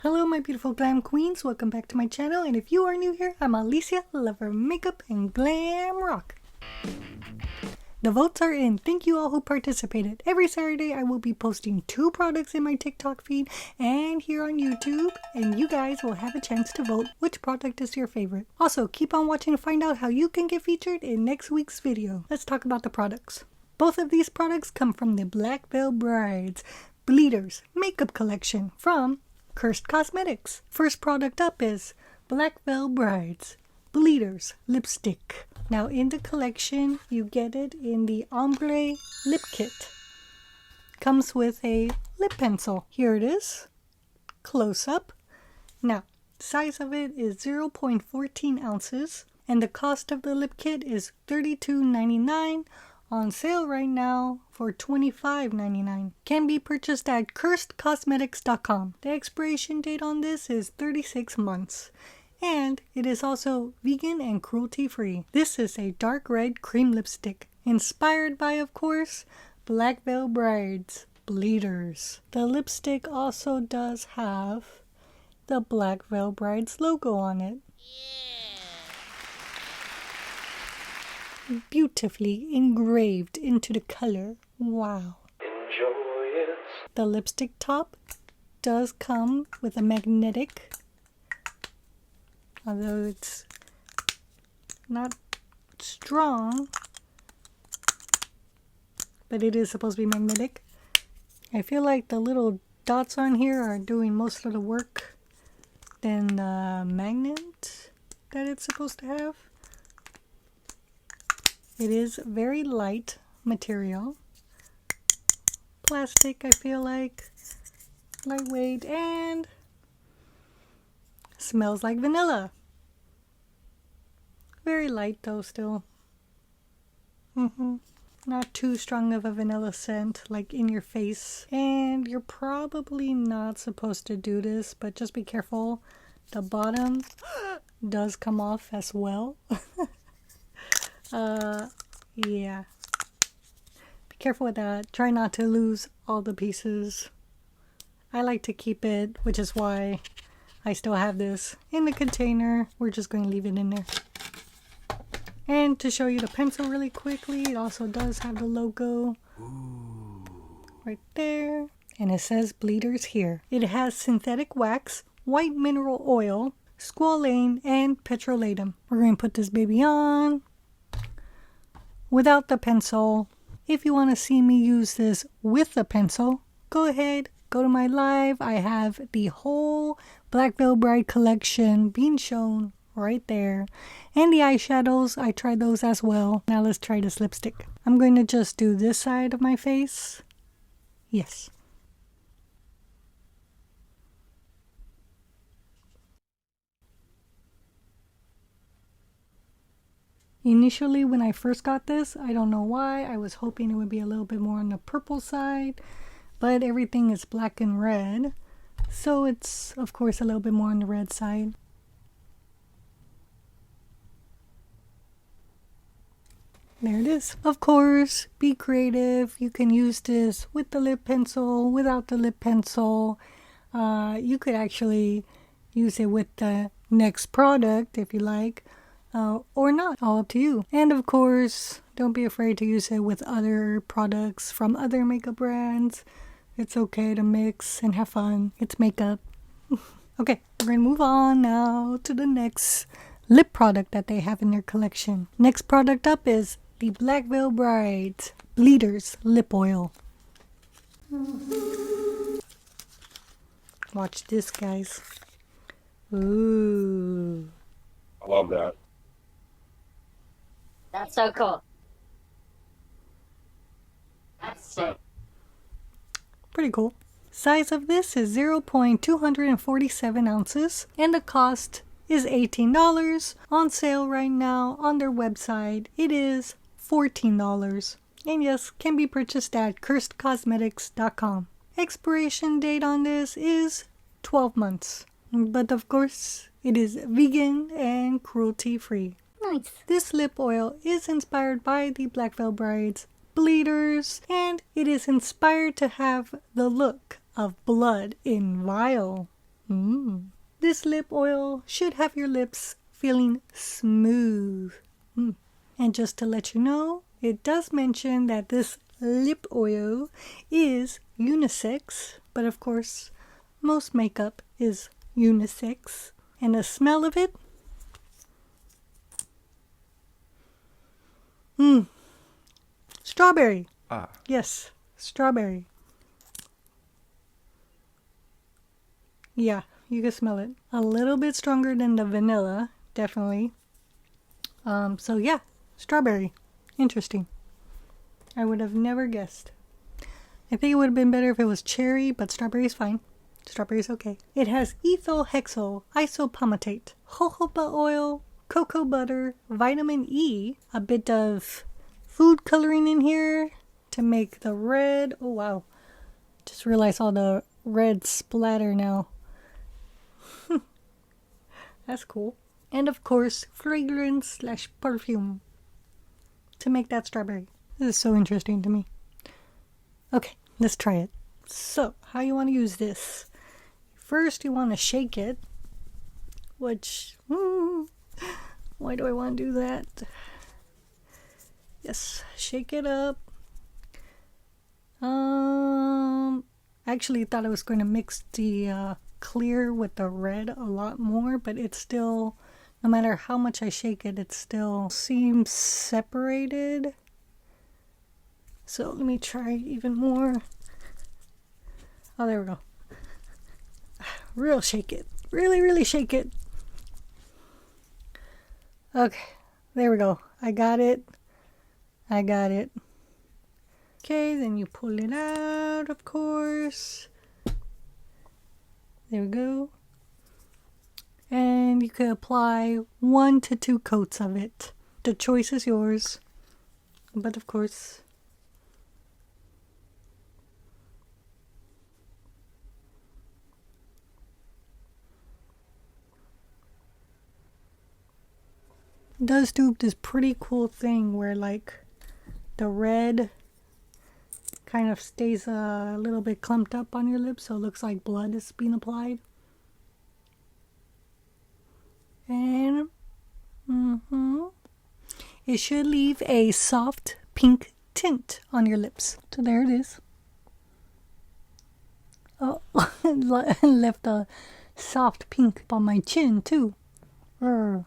Hello my beautiful glam queens, welcome back to my channel, and if you are new here, I'm Alicia, lover of makeup and glam rock. The votes are in. Thank you all who participated. Every Saturday I will be posting 2 products in my TikTok feed and here on YouTube, and you guys will have a chance to vote which product is your favorite. Also, keep on watching to find out how you can get featured in next week's video. Let's talk about the products. Both of these products come from the Black Veil Brides Bleeders Makeup Collection from Curst Kosmetics. First product up is Black Veil Brides Bleeders Lipstick. Now in the collection, you get it in the Ombre Lip Kit. Comes with a lip pencil. Here it is. Close up. Now, size of it is 0.14 ounces. And the cost of the lip kit is $32.99. On sale right now for $25.99. Can be purchased at CurstKosmetics.com. The expiration date on this is 36 months. And it is also vegan and cruelty free. This is a dark red cream lipstick. Inspired by, of course, Black Veil Brides Bleeders. The lipstick also does have the Black Veil Brides logo on it. Beautifully engraved into the color. Wow. Enjoy it. The lipstick top does come with a magnetic, although it's not strong, but it is supposed to be magnetic. I feel like the little dots on here are doing most of the work than the magnet that it's supposed to have. It is very light material. Plastic, I feel like. Lightweight, and smells like vanilla. Very light though still. Not too strong of a vanilla scent, like in your face. And you're probably not supposed to do this, but just be careful. The bottom does come off as well. Yeah. Be careful with that. Try not to lose all the pieces. I like to keep it, which is why I still have this in the container. We're just going to leave it in there. And to show you the pencil really quickly, it also does have the logo right there. And it says Bleeders here. It has synthetic wax, white mineral oil, squalane, and petrolatum. We're going to put this baby on without the pencil. If you want to see me use this with the pencil, go ahead, go to my live. I have the whole Black Veil Bride collection being shown right there. And the eyeshadows, I tried those as well. Now let's try this lipstick. I'm going to just do this side of my face. Yes. Initially, when I first got this, I don't know why, I was hoping it would be a little bit more on the purple side, but everything is black and red, so it's, of course, a little bit more on the red side. There it is. Of course, be creative. You can use this with the lip pencil, without the lip pencil. You could actually use it with the next product if you like. Or not, all up to you. And of course, don't be afraid to use it with other products from other makeup brands. It's okay to mix and have fun. It's makeup. Okay, we're gonna move on now to the next lip product that they have in their collection. Next product up is the Black Veil Brides Bleeders Lip Oil. Watch this, guys. Ooh. I love that. That's so cool. That's sick. Pretty cool. Size of this is 0.247 ounces and the cost is $18. On sale right now on their website, it is $14. And yes, can be purchased at CurstKosmetics.com. Expiration date on this is 12 months. But of course, it is vegan and cruelty free. Nice. This lip oil is inspired by the Black Veil Brides Bleeders, and it is inspired to have the look of blood in vial. This lip oil should have your lips feeling smooth. And just to let you know, it does mention that this lip oil is unisex, but of course, most makeup is unisex. And the smell of it, strawberry. Yes, strawberry. Yeah, you can smell it. A little bit stronger than the vanilla, definitely. So yeah, strawberry. Interesting. I would have never guessed. I think it would have been better if it was cherry, but strawberry is fine. Strawberry is okay. It has ethyl hexyl isopalmitate, jojoba oil, cocoa butter, vitamin E, a bit of food coloring in here to make the red. Oh wow. Just realized all the red splatter now. That's cool. And of course, fragrance / perfume to make that strawberry. This is so interesting to me. Okay, let's try it. So, how you want to use this? First, you want to shake it, which, why do I want to do that? Yes, shake it up. I actually thought I was going to mix the clear with the red a lot more, but it's still, no matter how much I shake it, it still seems separated. So let me try even more. Oh, there we go. Real shake it. Really shake it. Okay, there we go. I got it. Okay, then you pull it out, of course. There we go. And you can apply 1 to 2 coats of it. The choice is yours. But of course, it does do this pretty cool thing where like the red kind of stays a little bit clumped up on your lips, so it looks like blood is being applied. And it should leave a soft pink tint on your lips. So there it is. Oh, left a soft pink on my chin too. Let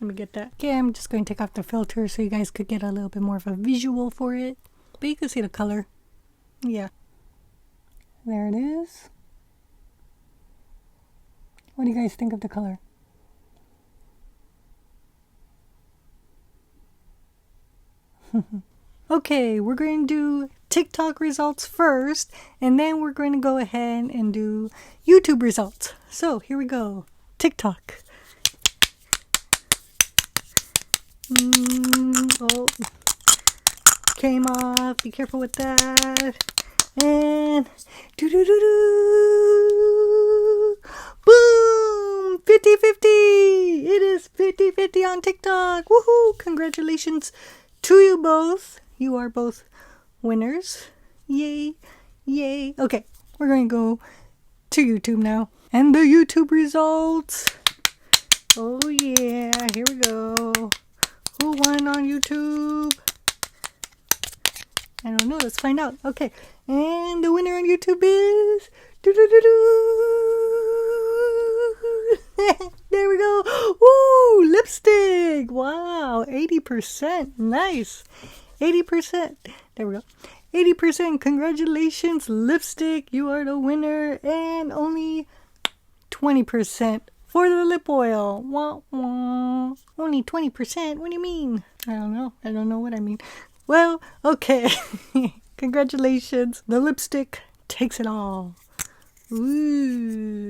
me get that. Okay, I'm just going to take off the filter so you guys could get a little bit more of a visual for it. But you can see the color. Yeah. There it is. What do you guys think of the color? Okay, we're going to do TikTok results first, and then we're going to go ahead and do YouTube results. So here we go. TikTok. Oh, came off. Be careful with that. And boom, 50-50. It is 50-50 on TikTok. Woohoo! Congratulations to you both. You are both winners. Yay, yay. Okay, we're going to go to YouTube now. And the YouTube results. Oh yeah, here we go. Who won on YouTube? I don't know. Let's find out. Okay. And the winner on YouTube is... There we go. Woo! Lipstick. Wow. 80%. Nice. 80%. There we go. 80%. Congratulations, Lipstick. You are the winner. And only 20% for the lip oil. Wah, wah. Only 20%? What do you mean? I don't know. I don't know what I mean. Well, okay. Congratulations. The lipstick takes it all. Ooh.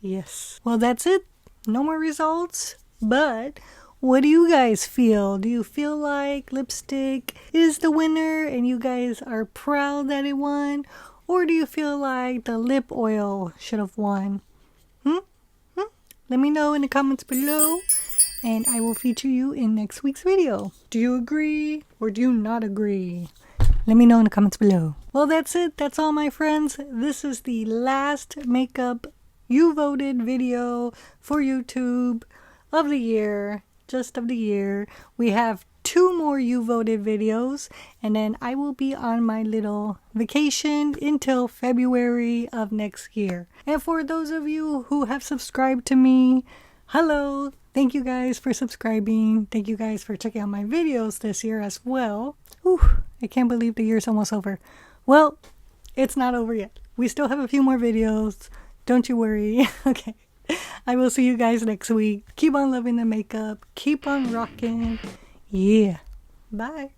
Yes. Well, that's it. No more results. But what do you guys feel? Do you feel like lipstick is the winner and you guys are proud that it won? Or do you feel like the lip oil should have won? Let me know in the comments below, and I will feature you in next week's video. Do you agree or do you not agree? Let me know in the comments below. Well, that's it. That's all, my friends. This is the last makeup you voted video for YouTube of the year. Just of the year. We have 2 more you voted videos, and then I will be on my little vacation until February of next year. And for those of you who have subscribed to me, hello. Thank you guys for subscribing. Thank you guys for checking out my videos this year as well. Whew, I can't believe the year's almost over. Well, it's not over yet. We still have a few more videos. Don't you worry. Okay. I will see you guys next week. Keep on loving the makeup. Keep on rocking. Yeah. Bye.